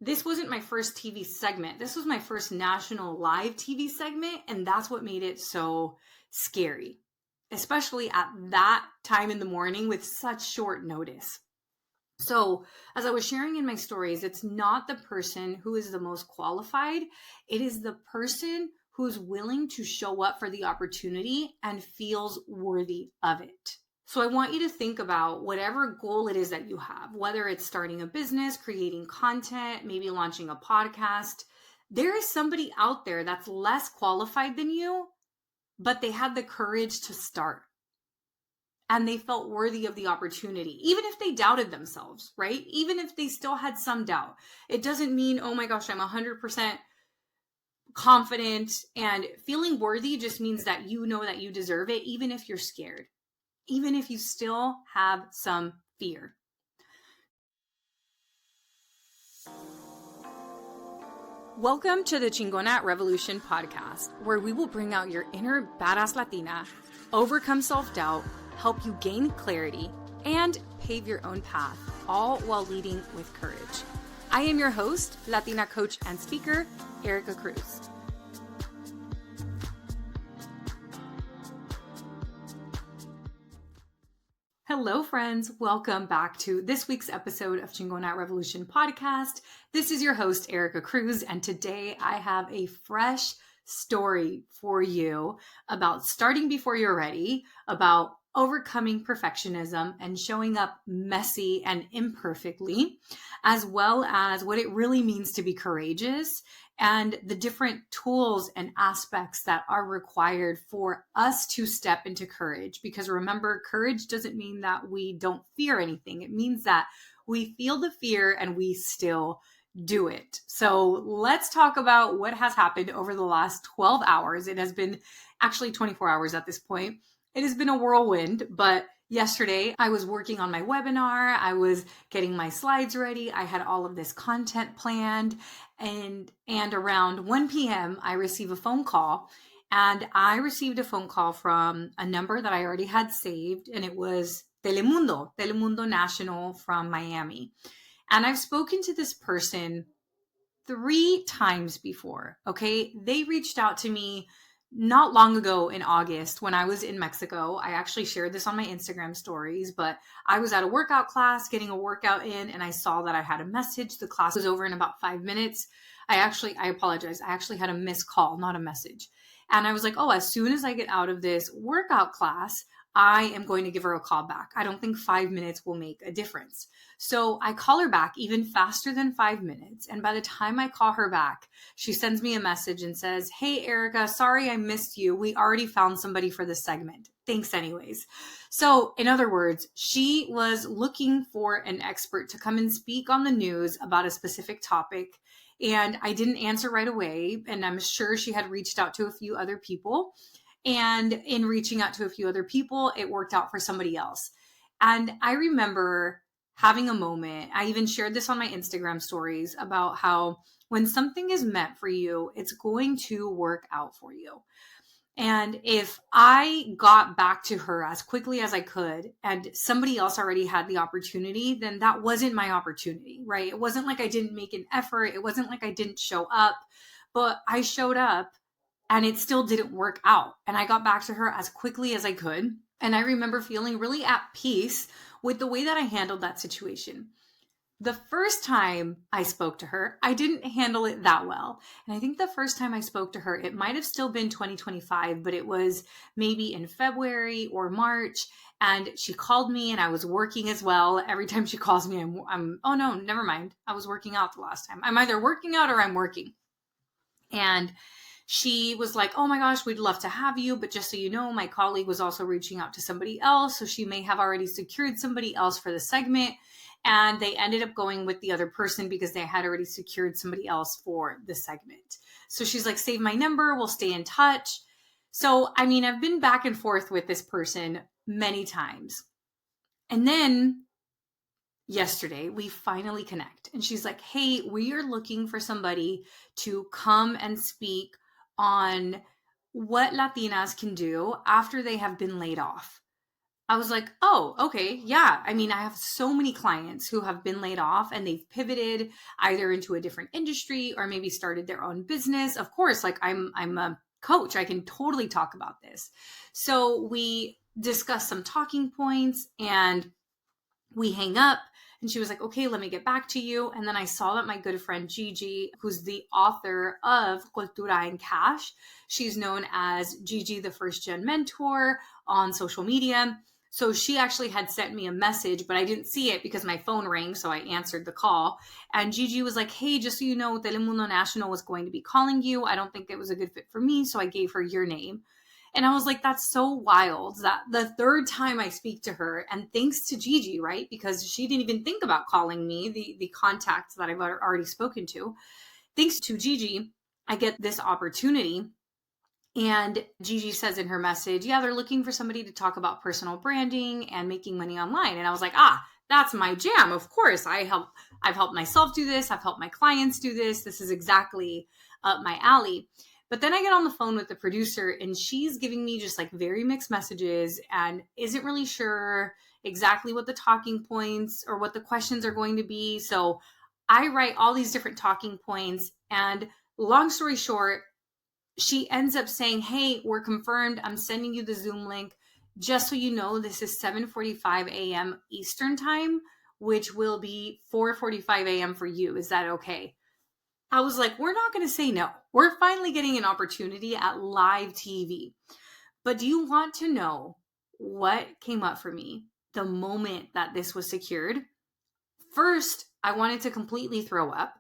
this wasn't my first TV segment. This was my first national live TV segment, and that's what made it so scary, especially at that time in the morning with such short notice. So, as I was sharing in my stories, it's not the person who is the most qualified. It is the person who's willing to show up for the opportunity and feels worthy of it. So I want you to think about whatever goal it is that you have, whether it's starting a business, creating content, maybe launching a podcast. There is somebody out there that's less qualified than you, but they had the courage to start. And they felt worthy of the opportunity, even if they doubted themselves, right? Even if they still had some doubt. It doesn't mean, oh my gosh, I'm 100% confident. And feeling worthy just means that you know that you deserve it, even if you're scared, even if you still have some fear. Welcome to the Chingona Revolution podcast, where we will bring out your inner badass Latina, overcome self-doubt, help you gain clarity, and pave your own path, all while leading with courage. I am your host, Latina coach and speaker, Erica Cruz. Hello, friends. Welcome back to this week's episode of Chingona Revolution podcast. This is your host, Erica Cruz, and today I have a fresh story for you about starting before you're ready, about overcoming perfectionism and showing up messy and imperfectly, as well as what it really means to be courageous and the different tools and aspects that are required for us to step into courage. Because remember, courage doesn't mean that we don't fear anything. It means that we feel the fear and we still do it. So let's talk about what has happened over the last 12 hours. It has been actually 24 hours at this point. It has been a whirlwind, but yesterday I was working on my webinar. I was getting my slides ready. I had all of this content planned, and around 1 p.m. I received a phone call, and I received a phone call from a number that I already had saved, and it was Telemundo National from Miami. And I've spoken to this person 3 times before, okay? They reached out to me not long ago in August when I was in Mexico. I actually shared this on my Instagram stories, but I was at a workout class getting a workout in, and I saw that I had a message. The class was over in about 5 minutes. I apologize. I actually had a missed call, not a message. And I was like, oh, as soon as I get out of this workout class, I am going to give her a call back. I don't think 5 minutes will make a difference. So I call her back even faster than 5 minutes. And by the time I call her back, she sends me a message and says, hey, Erica, sorry I missed you. We already found somebody for this segment. Thanks anyways. So in other words, she was looking for an expert to come and speak on the news about a specific topic. And I didn't answer right away. And I'm sure she had reached out to a few other people. And in reaching out to a few other people, it worked out for somebody else. And I remember having a moment. I even shared this on my Instagram stories about how when something is meant for you, it's going to work out for you. And if I got back to her as quickly as I could and somebody else already had the opportunity, then that wasn't my opportunity, right? It wasn't like I didn't make an effort. It wasn't like I didn't show up, but I showed up and it still didn't work out. And I got back to her as quickly as I could. And I remember feeling really at peace with the way that I handled that situation. The first time I spoke to her, I didn't handle it that well. And I think the first time I spoke to her, it might have still been 2025, but it was maybe in February or March. And she called me and I was working as well. Every time she calls me, oh no, never mind. I was working out the last time. I'm either working out or I'm working. And she was like, oh my gosh, we'd love to have you. But just so you know, my colleague was also reaching out to somebody else. So she may have already secured somebody else for the segment. And they ended up going with the other person because they had already secured somebody else for the segment. So she's like, save my number. We'll stay in touch. So, I mean, I've been back and forth with this person many times. And then yesterday, we finally connect. And she's like, hey, we are looking for somebody to come and speak on what Latinas can do after they have been laid off. I was like, oh, okay. Yeah. I mean, I have so many clients who have been laid off and they've pivoted either into a different industry or maybe started their own business. Of course, like I'm a coach. I can totally talk about this. So we discussed some talking points and we hang up, and she was like, okay, let me get back to you. And then I saw that my good friend Gigi, who's the author of Cultura en Cash, she's known as Gigi, the first gen mentor on social media. So she actually had sent me a message, but I didn't see it because my phone rang. So I answered the call. And Gigi was like, hey, just so you know, Telemundo National was going to be calling you. I don't think it was a good fit for me. So I gave her your name. And I was like, that's so wild that the third time I speak to her, and thanks to Gigi, right? Because she didn't even think about calling me, the contact that I've already spoken to. Thanks to Gigi, I get this opportunity. And Gigi says in her message, yeah, they're looking for somebody to talk about personal branding and making money online. And I was like, that's my jam. Of course, I've helped myself do this. I've helped my clients do this. This is exactly up my alley. But then I get on the phone with the producer and she's giving me just like very mixed messages and isn't really sure exactly what the talking points or what the questions are going to be. So I write all these different talking points, and long story short, she ends up saying, hey, we're confirmed. I'm sending you the Zoom link. Just so you know, this is 7:45 a.m. Eastern time, which will be 4:45 a.m. for you. Is that okay? I was like, we're not going to say no. We're finally getting an opportunity at live TV. But do you want to know what came up for me the moment that this was secured? First, I wanted to completely throw up.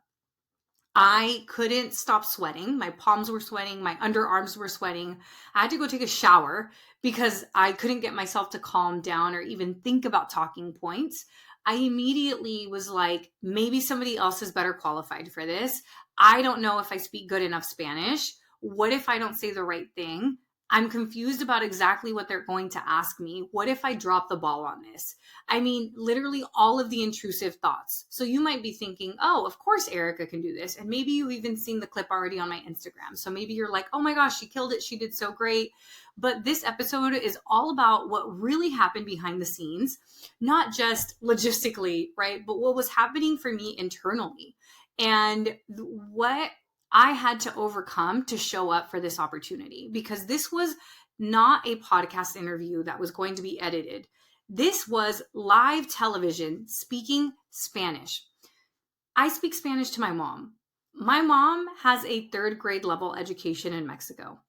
I couldn't stop sweating. My palms were sweating. My underarms were sweating. I had to go take a shower because I couldn't get myself to calm down or even think about talking points. I immediately was like, maybe somebody else is better qualified for this. I don't know if I speak good enough Spanish. What if I don't say the right thing? I'm confused about exactly what they're going to ask me. What if I drop the ball on this? I mean, literally all of the intrusive thoughts. So you might be thinking, oh, of course Erica can do this. And maybe you've even seen the clip already on my Instagram. So maybe you're like, oh my gosh, she killed it. She did so great. But this episode is all about what really happened behind the scenes, not just logistically, right? But what was happening for me internally and what I had to overcome to show up for this opportunity, because this was not a podcast interview that was going to be edited. This was live television speaking Spanish. I speak Spanish to my mom. My mom has a third grade level education in Mexico.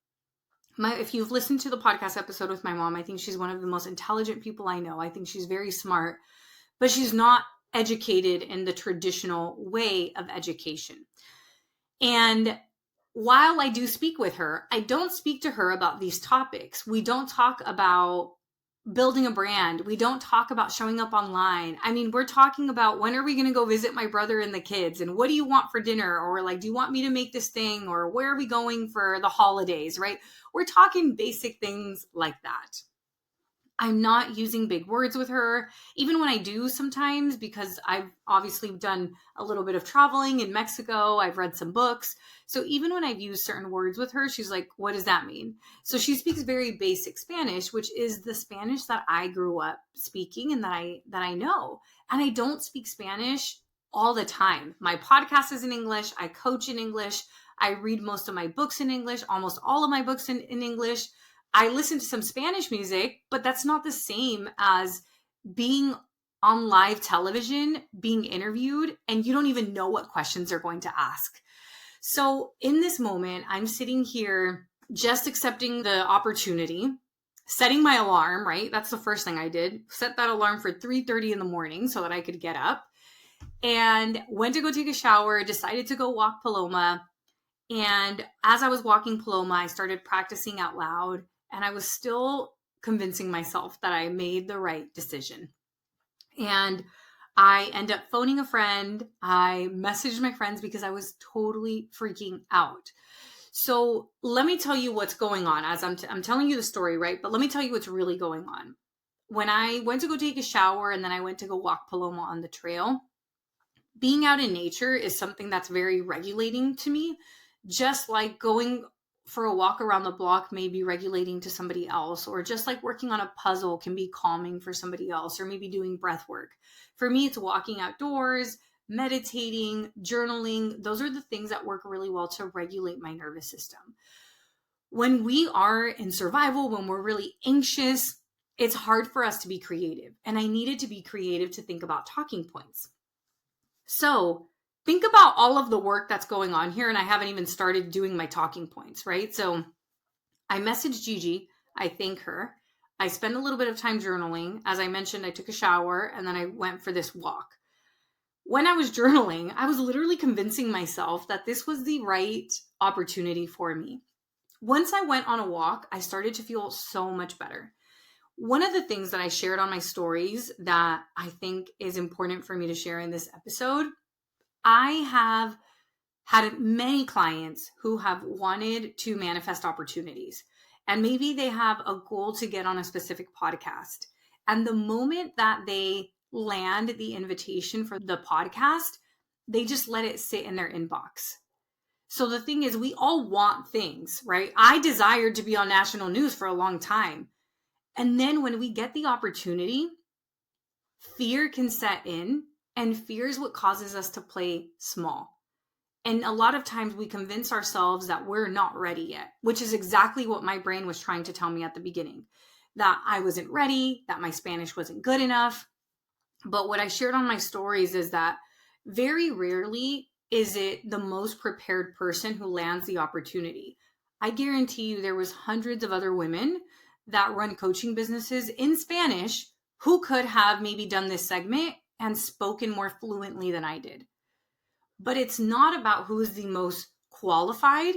If you've listened to the podcast episode with my mom, I think she's one of the most intelligent people I know. I think she's very smart, but she's not educated in the traditional way of education. And while I do speak with her, I don't speak to her about these topics. We don't talk about building a brand. We don't talk about showing up online. I mean, we're talking about when are we going to go visit my brother and the kids? And what do you want for dinner? Or like, do you want me to make this thing? Or where are we going for the holidays, right? We're talking basic things like that. I'm not using big words with her, even when I do sometimes, because I've obviously done a little bit of traveling in Mexico. I've read some books. So even when I've used certain words with her, she's like, what does that mean? So she speaks very basic Spanish, which is the Spanish that I grew up speaking and that I know. And I don't speak Spanish all the time. My podcast is in English. I coach in English. I read most of my books in English, almost all of my books in English. I listen to some Spanish music, but that's not the same as being on live television, being interviewed, and you don't even know what questions they're going to ask. So in this moment, I'm sitting here just accepting the opportunity, setting my alarm, right? That's the first thing I did. Set that alarm for 3:30 in the morning so that I could get up, and went to go take a shower, decided to go walk Paloma. And as I was walking Paloma, I started practicing out loud. And I was still convincing myself that I made the right decision. And I end up phoning a friend. I messaged my friends because I was totally freaking out. So let me tell you what's going on as I'm telling you the story, right? But let me tell you what's really going on. When I went to go take a shower and then I went to go walk Paloma on the trail, being out in nature is something that's very regulating to me, just like going for a walk around the block may be regulating to somebody else, or just like working on a puzzle can be calming for somebody else, or maybe doing breath work. For me, it's walking outdoors, meditating, journaling. Those are the things that work really well to regulate my nervous system. When we are in survival, when we're really anxious, it's hard for us to be creative. And I needed to be creative to think about talking points. So think about all of the work that's going on here, and I haven't even started doing my talking points, right? So I messaged Gigi. I thank her. I spend a little bit of time journaling. As I mentioned, I took a shower and then I went for this walk. When I was journaling, I was literally convincing myself that this was the right opportunity for me. Once I went on a walk, I started to feel so much better. One of the things that I shared on my stories that I think is important for me to share in this episode, I have had many clients who have wanted to manifest opportunities, and maybe they have a goal to get on a specific podcast. And the moment that they land the invitation for the podcast, they just let it sit in their inbox. So the thing is, we all want things, right? I desired to be on national news for a long time. And then when we get the opportunity, fear can set in, and fear is what causes us to play small. And a lot of times we convince ourselves that we're not ready yet, which is exactly what my brain was trying to tell me at the beginning, that I wasn't ready, that my Spanish wasn't good enough. But what I shared on my stories is that very rarely is it the most prepared person who lands the opportunity. I guarantee you there was hundreds of other women that run coaching businesses in Spanish who could have maybe done this segment and spoken more fluently than I did. But it's not about who is the most qualified.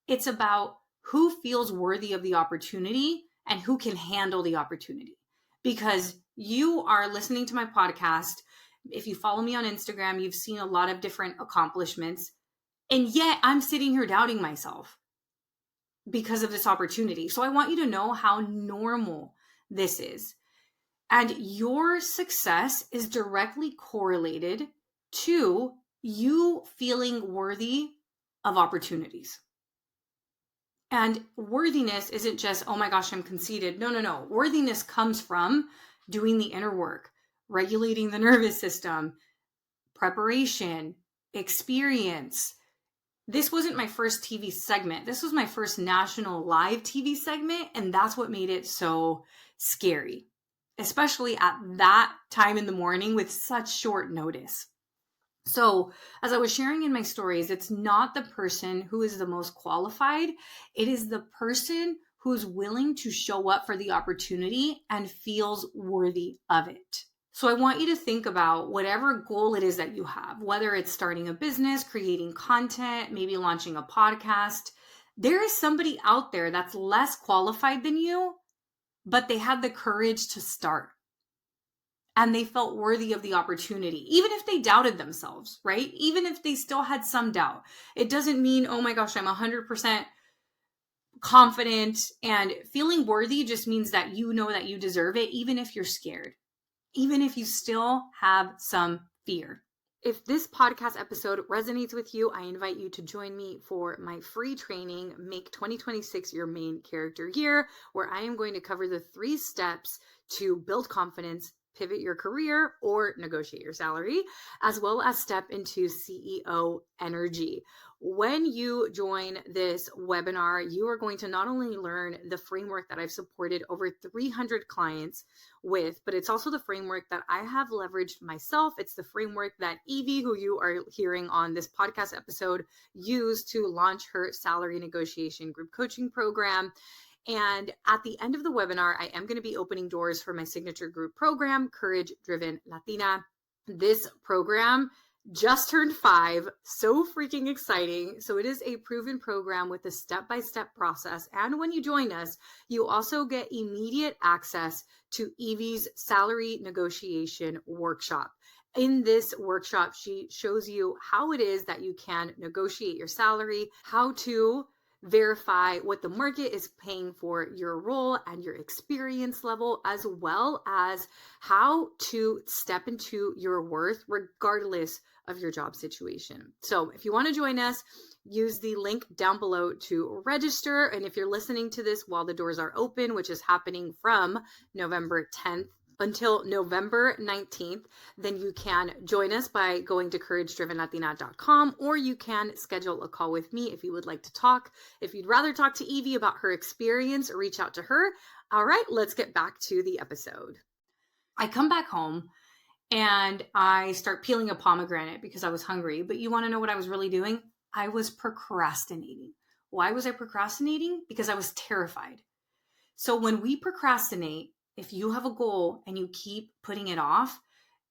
It's about who feels worthy of the opportunity and who can handle the opportunity. Because you are listening to my podcast. If you follow me on Instagram, you've seen a lot of different accomplishments. And yet I'm sitting here doubting myself because of this opportunity. So I want you to know how normal this is. And your success is directly correlated to you feeling worthy of opportunities. And worthiness isn't just, oh my gosh, I'm conceited. No. Worthiness comes from doing the inner work, regulating the nervous system, preparation, experience. This wasn't my first TV segment. This was my first national live TV segment. And that's what made it so scary, especially at that time in the morning with such short notice. So as I was sharing in my stories, it's not the person who is the most qualified. It is the person who's willing to show up for the opportunity and feels worthy of it. So I want you to think about whatever goal it is that you have, whether it's starting a business, creating content, maybe launching a podcast. There is somebody out there that's less qualified than you, but they had the courage to start. And they felt worthy of the opportunity, even if they doubted themselves, right? Even if they still had some doubt. It doesn't mean, oh my gosh, I'm 100% confident. And feeling worthy just means that you know that you deserve it, even if you're scared, even if you still have some fear. If this podcast episode resonates with you, I invite you to join me for my free training, Make 2026 Your Main Character Year, where I am going to cover the 3 steps to build confidence, pivot your career, or negotiate your salary, as well as step into CEO energy. When you join this webinar, you are going to not only learn the framework that I've supported over 300 clients with, but it's also the framework that I have leveraged myself. It's the framework that Evie, who you are hearing on this podcast episode, used to launch her salary negotiation group coaching program. And at the end of the webinar, I am going to be opening doors for my signature group program, Courage Driven Latina. This program just turned 5. So freaking exciting. So it is a proven program with a step-by-step process. And when you join us, you also get immediate access to Evie's salary negotiation workshop. In this workshop, she shows you how it is that you can negotiate your salary, how to verify what the market is paying for your role and your experience level, as well as how to step into your worth regardless of your job situation. So if you want to join us, use the link down below to register. And if you're listening to this while the doors are open, which is happening from November 10th until November 19th, then you can join us by going to couragedrivenlatina.com, or you can schedule a call with me if you would like to talk. If you'd rather talk to Evie about her experience, reach out to her. All right, let's get back to the episode. I come back home and I start peeling a pomegranate because I was hungry. But you want to know what I was really doing? I was procrastinating. Why was I procrastinating? Because I was terrified. So when we procrastinate, if you have a goal and you keep putting it off,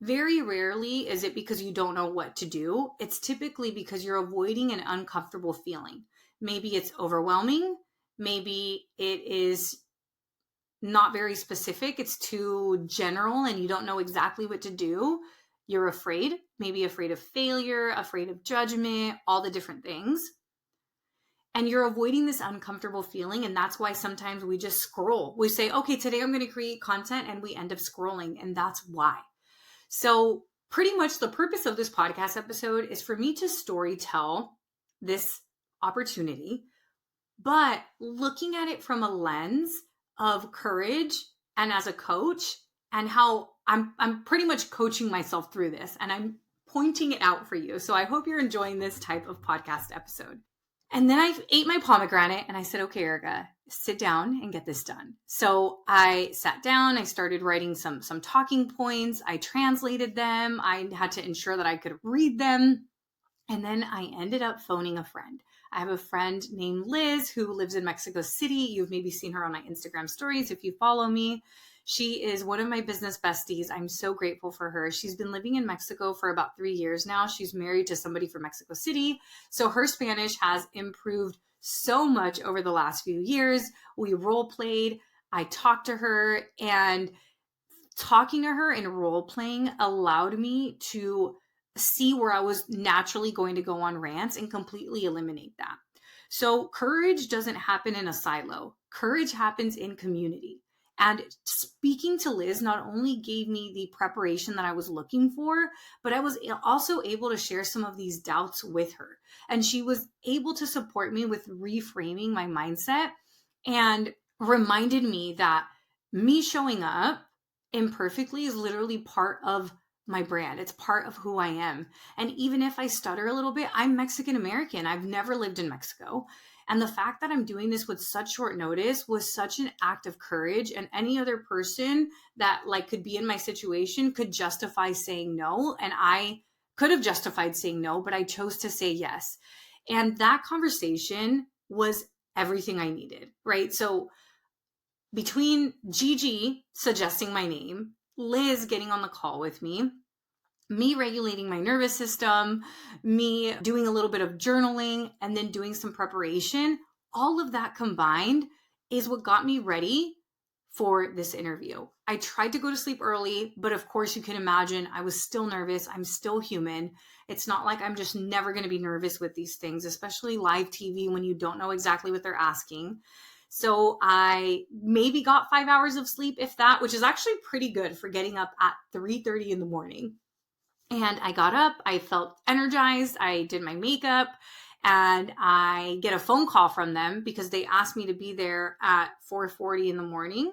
very rarely is it because you don't know what to do. It's typically because you're avoiding an uncomfortable feeling. Maybe it's overwhelming. Maybe it is not very specific. It's too general and you don't know exactly what to do. You're afraid, maybe afraid of failure, afraid of judgment, all the different things. And you're avoiding this uncomfortable feeling. And that's why sometimes we just scroll. We say, okay, today I'm going to create content, and we end up scrolling. And that's why. So pretty much the purpose of this podcast episode is for me to story tell this opportunity, but looking at it from a lens of courage and as a coach, and how I'm pretty much coaching myself through this, and I'm pointing it out for you. So I hope you're enjoying this type of podcast episode. And then I ate my pomegranate and I said, okay, Erica, sit down and get this done. So I sat down, I started writing some talking points. I translated them. I had to ensure that I could read them. And then I ended up phoning a friend. I have a friend named Liz who lives in Mexico City. You've maybe seen her on my Instagram stories if you follow me. She is one of my business besties. I'm so grateful for her. She's been living in Mexico for about 3 years now. She's married to somebody from Mexico City. So her Spanish has improved so much over the last few years. We role played. I talked to her, and talking to her and role playing allowed me to see where I was naturally going to go on rants and completely eliminate that. So courage doesn't happen in a silo. Courage happens in community. And speaking to Liz not only gave me the preparation that I was looking for, but I was also able to share some of these doubts with her. And she was able to support me with reframing my mindset and reminded me that me showing up imperfectly is literally part of my brand. It's part of who I am. And even if I stutter a little bit, I'm Mexican American. I've never lived in Mexico. And the fact that I'm doing this with such short notice was such an act of courage. And any other person that could be in my situation could justify saying no. And I could have justified saying no, but I chose to say yes. And that conversation was everything I needed, right? So between Gigi suggesting my name, Liz getting on the call with me regulating my nervous system, me doing a little bit of journaling, and then doing some preparation, all of that combined is what got me ready for this interview. I tried to go to sleep early, but of course you can imagine I was still nervous. I'm still human. It's not like I'm just never going to be nervous with these things, especially live TV when you don't know exactly what they're asking. So I maybe got 5 hours of sleep, if that, which is actually pretty good for getting up at 3:30 in the morning. And I got up, I felt energized, I did my makeup, and I get a phone call from them because they asked me to be there at 4:40 in the morning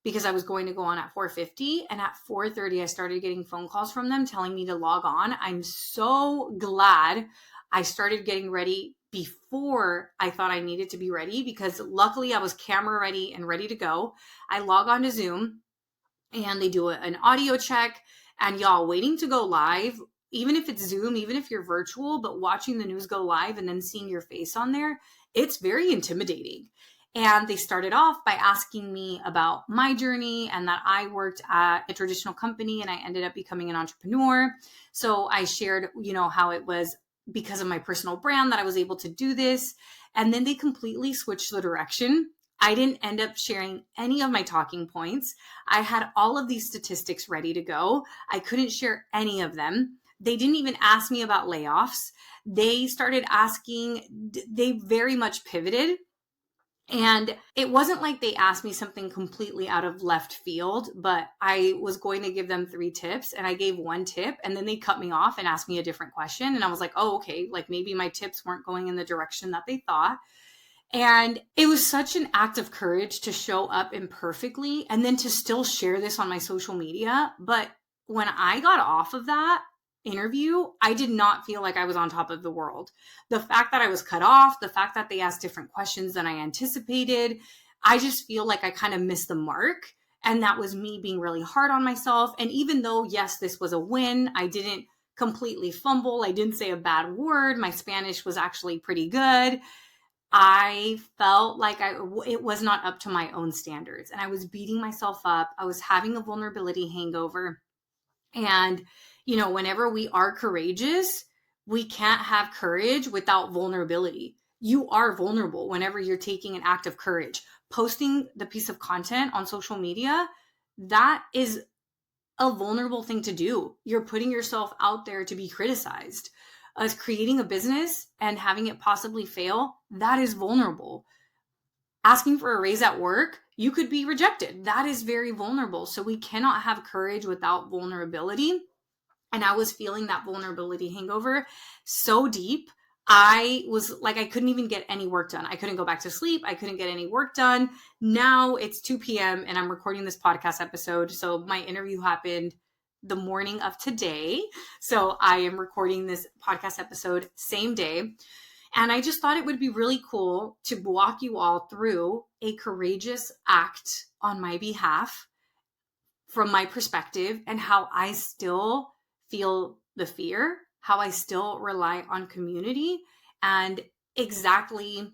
because I was going to go on at 4:50. And at 4:30, I started getting phone calls from them telling me to log on. I'm so glad I started getting ready before I thought I needed to be ready, because luckily I was camera ready and ready to go. I log on to Zoom and they do an audio check. And y'all, waiting to go live, even if it's Zoom, even if you're virtual, but watching the news go live and then seeing your face on there, it's very intimidating. And they started off by asking me about my journey and that I worked at a traditional company and I ended up becoming an entrepreneur. So I shared, how it was because of my personal brand that I was able to do this. And then they completely switched the direction. I didn't end up sharing any of my talking points. I had all of these statistics ready to go. I couldn't share any of them. They didn't even ask me about layoffs. They started asking, they very much pivoted. And it wasn't like they asked me something completely out of left field, but I was going to give them 3 tips and I gave 1 tip and then they cut me off and asked me a different question. And I was like, oh, okay, like maybe my tips weren't going in the direction that they thought. And it was such an act of courage to show up imperfectly and then to still share this on my social media. But when I got off of that interview, I did not feel like I was on top of the world. The fact that I was cut off, the fact that they asked different questions than I anticipated, I just feel like I kind of missed the mark. And that was me being really hard on myself. And even though, yes, this was a win, I didn't completely fumble. I didn't say a bad word. My Spanish was actually pretty good. I felt like it was not up to my own standards and I was beating myself up. I was having a vulnerability hangover. And, whenever we are courageous, we can't have courage without vulnerability. You are vulnerable whenever you're taking an act of courage. Posting the piece of content on social media, that is a vulnerable thing to do. You're putting yourself out there to be criticized. As creating a business and having it possibly fail, that is vulnerable. Asking for a raise at work, you could be rejected. That is very vulnerable. So we cannot have courage without vulnerability. And I was feeling that vulnerability hangover so deep. I was like, I couldn't even get any work done. I couldn't go back to sleep. I couldn't get any work done. Now it's 2 p.m. and I'm recording this podcast episode. So my interview happened the morning of today. So I am recording this podcast episode same day. And I just thought it would be really cool to walk you all through a courageous act on my behalf from my perspective and how I still feel the fear, how I still rely on community, and exactly,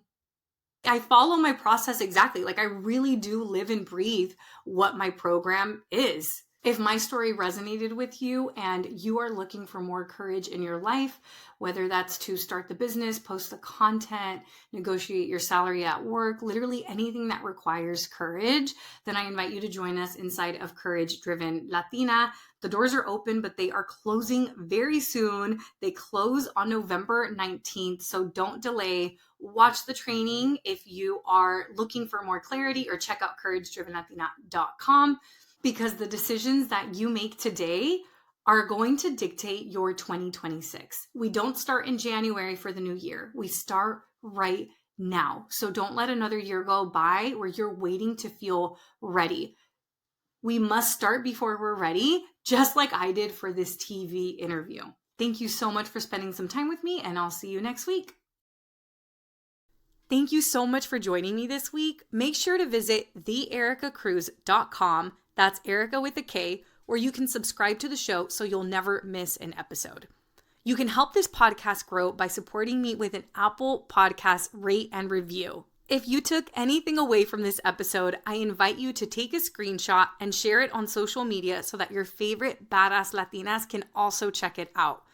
I follow my process exactly. Like I really do live and breathe what my program is. If my story resonated with you and you are looking for more courage in your life, whether that's to start the business, post the content, negotiate your salary at work, literally anything that requires courage, then I invite you to join us inside of Courage Driven Latina. The doors are open, but they are closing very soon. They close on November 19th, so don't delay. Watch the training if you are looking for more clarity, or check out couragedrivenlatina.com. Because the decisions that you make today are going to dictate your 2026. We don't start in January for the new year. We start right now. So don't let another year go by where you're waiting to feel ready. We must start before we're ready, just like I did for this TV interview. Thank you so much for spending some time with me, and I'll see you next week. Thank you so much for joining me this week. Make sure to visit theericacruz.com. That's Erica with a K, where you can subscribe to the show so you'll never miss an episode. You can help this podcast grow by supporting me with an Apple Podcast rate and review. If you took anything away from this episode, I invite you to take a screenshot and share it on social media so that your favorite badass Latinas can also check it out.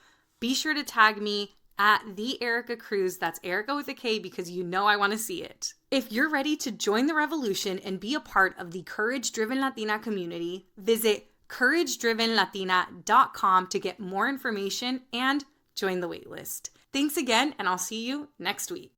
Be sure to tag me at the Erica Cruz. That's Erica with a K, because you know I want to see it. If you're ready to join the revolution and be a part of the Courage Driven Latina community, visit couragedrivenlatina.com to get more information and join the waitlist. Thanks again, and I'll see you next week.